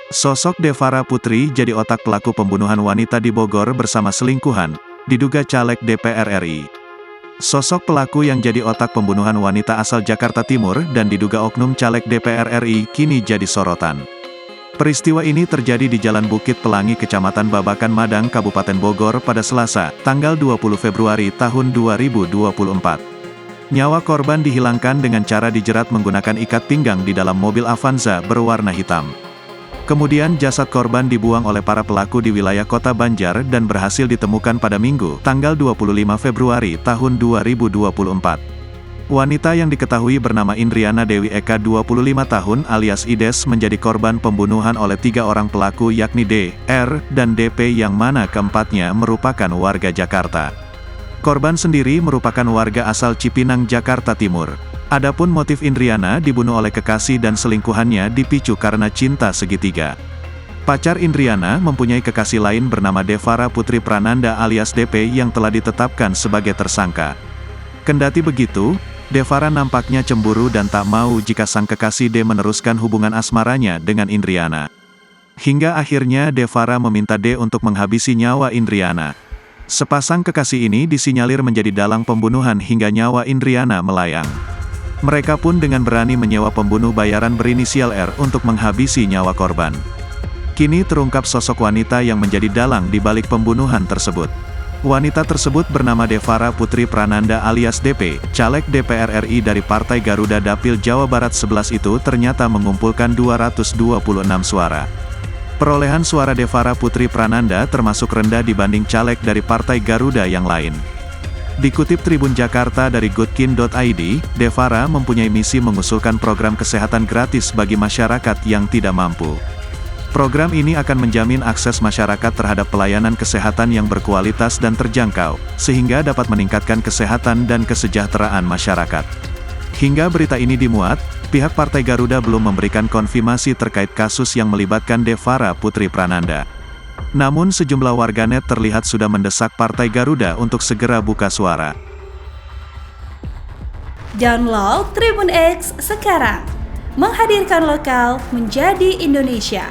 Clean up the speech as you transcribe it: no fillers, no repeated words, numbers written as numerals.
Sosok Devara Putri jadi otak pelaku pembunuhan wanita di Bogor bersama selingkuhan, diduga caleg DPR RI. Sosok pelaku yang jadi otak pembunuhan wanita asal Jakarta Timur dan diduga oknum caleg DPR RI kini jadi sorotan. Peristiwa ini terjadi di Jalan Bukit Pelangi Kecamatan Babakan Madang Kabupaten Bogor pada Selasa, tanggal 20 Februari tahun 2024. Nyawa korban dihilangkan dengan cara dijerat menggunakan ikat pinggang di dalam mobil Avanza berwarna hitam. Kemudian jasad korban dibuang oleh para pelaku di wilayah Kota Banjar dan berhasil ditemukan pada Minggu, tanggal 25 Februari tahun 2024. Wanita yang diketahui bernama Indriana Dewi Eka 25 tahun alias Ides menjadi korban pembunuhan oleh 3 orang pelaku yakni D, R, dan DP yang mana keempatnya merupakan warga Jakarta. Korban sendiri merupakan warga asal Cipinang, Jakarta Timur. Adapun motif Indriana dibunuh oleh kekasih dan selingkuhannya dipicu karena cinta segitiga. Pacar Indriana mempunyai kekasih lain bernama Devara Putri Prananda alias DP yang telah ditetapkan sebagai tersangka. Kendati begitu, Devara nampaknya cemburu dan tak mau jika sang kekasih D meneruskan hubungan asmaranya dengan Indriana. Hingga akhirnya Devara meminta D untuk menghabisi nyawa Indriana. Sepasang kekasih ini disinyalir menjadi dalang pembunuhan hingga nyawa Indriana melayang. Mereka pun dengan berani menyewa pembunuh bayaran berinisial R untuk menghabisi nyawa korban. Kini terungkap sosok wanita yang menjadi dalang di balik pembunuhan tersebut. Wanita tersebut bernama Devara Putri Prananda alias DP, caleg DPR RI dari Partai Garuda Dapil Jawa Barat 11 itu ternyata mengumpulkan 226 suara. Perolehan suara Devara Putri Prananda termasuk rendah dibanding caleg dari Partai Garuda yang lain. Dikutip Tribun Jakarta dari goodkin.id, Devara mempunyai misi mengusulkan program kesehatan gratis bagi masyarakat yang tidak mampu. Program ini akan menjamin akses masyarakat terhadap pelayanan kesehatan yang berkualitas dan terjangkau, sehingga dapat meningkatkan kesehatan dan kesejahteraan masyarakat. Hingga berita ini dimuat, pihak Partai Garuda belum memberikan konfirmasi terkait kasus yang melibatkan Devara Putri Prananda. Namun sejumlah warganet terlihat sudah mendesak Partai Garuda untuk segera buka suara. Download Tribun X sekarang, menghadirkan lokal menjadi Indonesia.